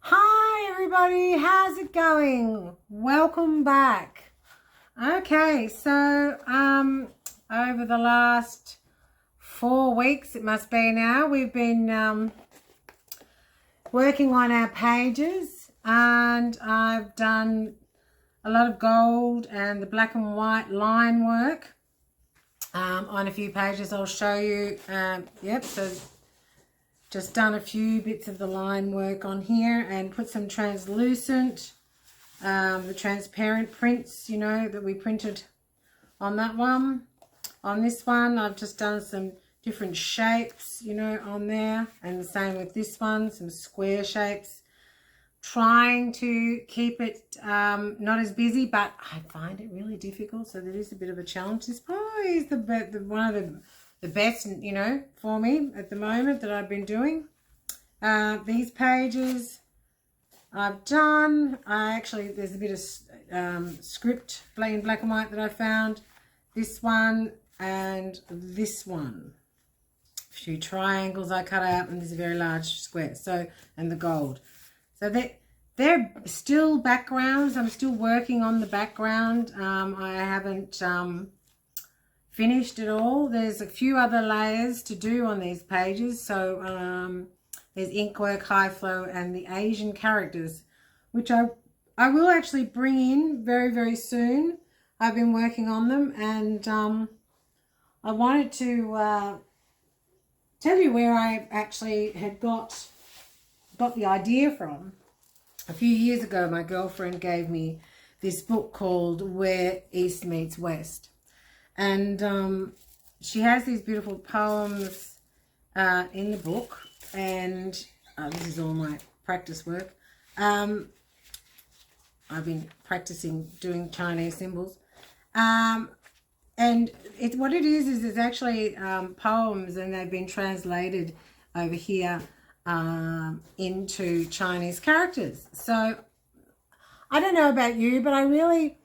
Hi everybody, how's it going? Welcome back. Okay, so over the last 4 weeks, it must be now, we've been working on our pages, and I've done a lot of gold and the black and white line work on a few pages. I'll show you. So just done a few bits of the line work on here and put some translucent, the transparent prints, that we printed on that one. On this one, I've just done some different shapes, on there. And the same with this one, some square shapes. Trying to keep it not as busy, but I find it really difficult. So that is a bit of a challenge. This probably is one of the best, for me at the moment that I've been doing. These pages I've done. There's a bit of script in black and white that I found. This one and this one. A few triangles I cut out, and there's a very large square. And the gold. So they're still backgrounds. I'm still working on the background. I haven't finished it all. There's a few other layers to do on these pages. So there's ink work, high flow, and the Asian characters, which I will actually bring in very, very soon. I've been working on them, and I wanted to tell you where I actually had got the idea from. A few years ago, my girlfriend gave me this book called Where East Meets West. And she has these beautiful poems in the book, and this is all my practice work. I've been practicing doing Chinese symbols, and what it is it's actually poems, and they've been translated over here into Chinese characters. So I don't know about you, but I really,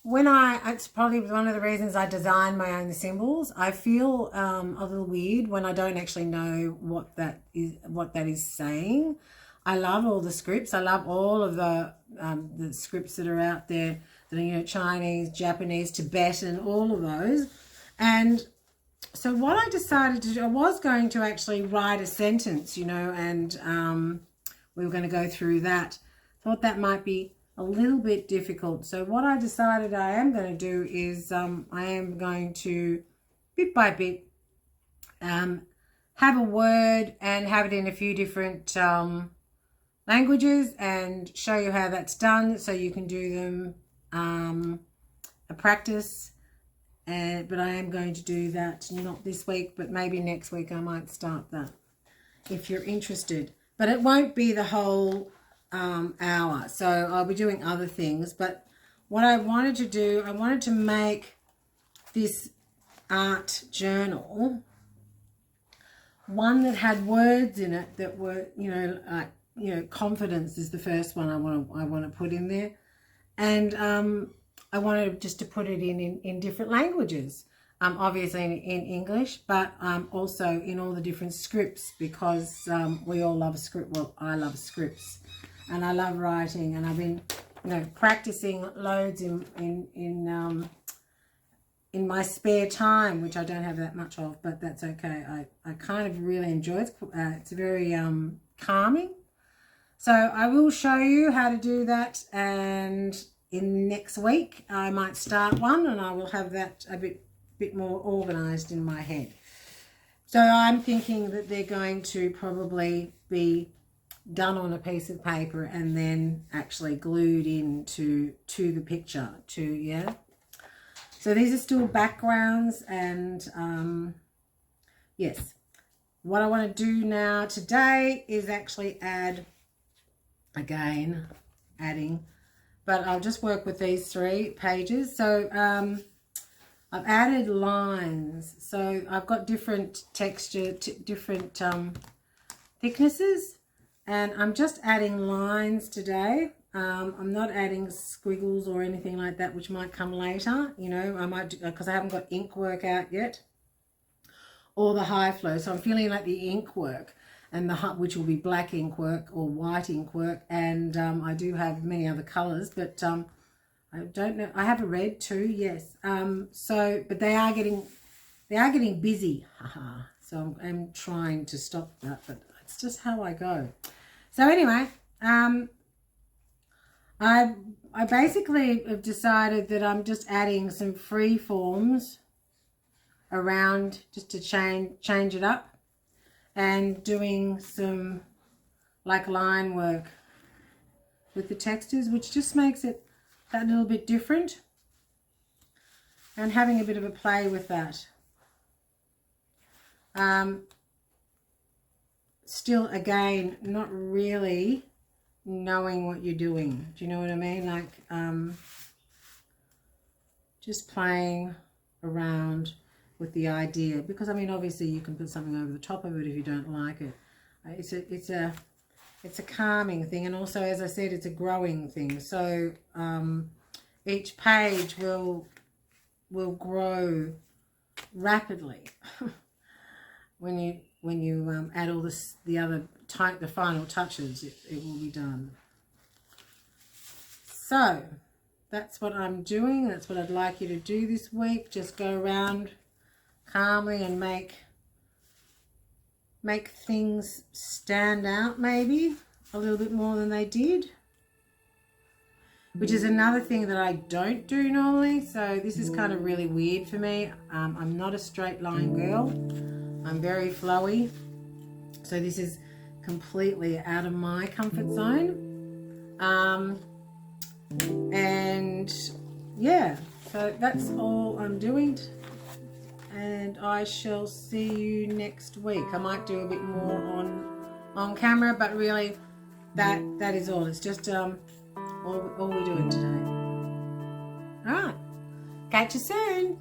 it's probably one of the reasons I designed my own symbols. I feel a little weird when I don't actually know what that is saying. I love all the scripts. I love all of the scripts that are out there that are, Chinese, Japanese, Tibetan, all of those. And so what I decided to do, I was going to actually write a sentence, and we were going to go through that. Thought that might be a little bit difficult. So what I decided I am going to do is I am going to, bit by bit, have a word and have it in a few different languages and show you how that's done, so you can do them a practice. But I am going to do that not this week, but maybe next week I might start that if you're interested. But it won't be the whole hour, so I'll be doing other things. But what I wanted to do, I wanted to make this art journal one that had words in it that were, confidence is the first one I want to put in there, and I wanted just to put it in different languages, obviously in English, but also in all the different scripts, because we all love a script. Well, I love scripts, and I love writing, and I've been, practicing loads in my spare time, which I don't have that much of, but that's okay. I kind of really enjoy it. It's very calming. So I will show you how to do that, and in next week I might start one, and I will have that a bit more organized in my head. So I'm thinking that they're going to probably be done on a piece of paper and then actually glued into the picture yeah. So these are still backgrounds, and yes, what I want to do now today is actually adding, but I'll just work with these 3 pages. So I've added lines. So I've got different texture, different thicknesses, and I'm just adding lines today. I'm not adding squiggles or anything like that, which might come later. I might do, because I haven't got ink work out yet, or the high flow. So I'm feeling like the ink work. and which will be black ink work or white ink work, and I do have many other colors, but I don't know. I have a red too, yes. But they are getting busy. So I'm trying to stop that, but it's just how I go. So anyway, I basically have decided that I'm just adding some free forms around just to change it up, and doing some like line work with the textures, which just makes it that little bit different, and having a bit of a play with that. Still, again, not really knowing what you're doing. Do you know what I mean? Like, just playing around with the idea, because I mean, obviously you can put something over the top of it if you don't like it. It's a calming thing, and also, as I said, it's a growing thing. So each page will grow rapidly when you add all the final touches. It will be done. So that's what I'm doing. That's what I'd like you to do this week. Just go around calmly and make things stand out, maybe a little bit more than they did, which is another thing that I don't do normally. So this is kind of really weird for me. I'm not a straight line girl. I'm very flowy. So this is completely out of my comfort zone. And yeah, so that's all I'm doing. And I shall see you next week. I might do a bit more on camera, but really that is all. It's just all we're doing today. All right, catch you soon.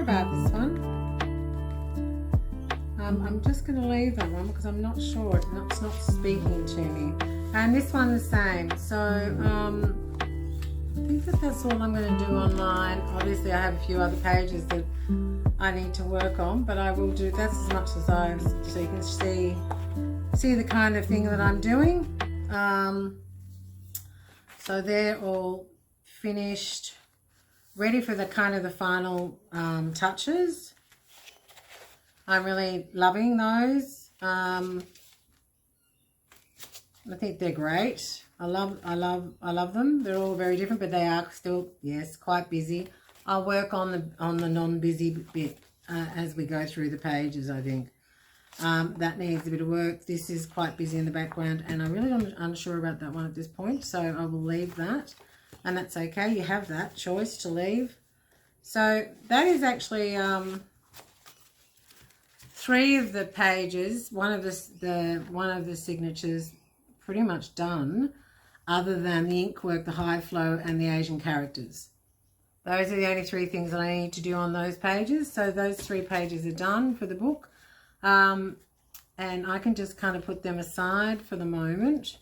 About this one. I'm just going to leave that one because I'm not sure, it's not speaking to me. And this one the same. So I think that's all I'm going to do online. Obviously I have a few other pages that I need to work on, but I will do, that's as much as I, so you can see the kind of thing that I'm doing. So they're all finished, ready for the kind of the final touches. I'm really loving those. I think they're great. I love them. They're all very different, but they are still, yes, quite busy. I'll work on the non-busy bit as we go through the pages, I think. That needs a bit of work. This is quite busy in the background, and I'm really unsure about that one at this point, so I will leave that. And that's okay, you have that choice to leave. So that is actually 3 of the pages, one of the signatures pretty much done, other than the ink work, the high flow, and the Asian characters. Those are the only 3 things that I need to do on those pages. So those 3 pages are done for the book. And I can just kind of put them aside for the moment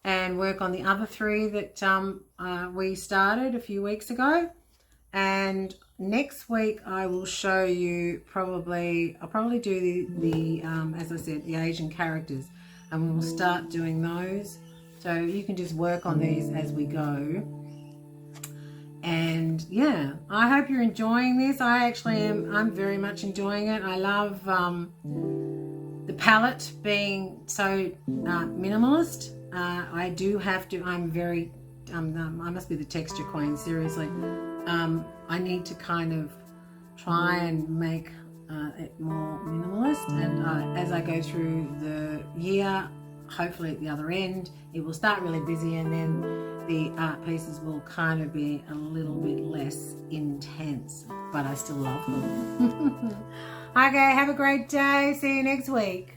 and work on the other 3 that we started a few weeks ago. And next week I will show you I'll probably do the as I said, the Asian characters, and we will start doing those. So you can just work on these as we go. And yeah, I hope you're enjoying this. I actually am. I'm very much enjoying it. I love the palette being so minimalist. I do have to, I must be the texture queen, seriously. I need to kind of try and make it more minimalist, and as I go through the year, hopefully at the other end, it will start really busy, and then the art pieces will kind of be a little bit less intense, but I still love them. Okay, have a great day. See you next week.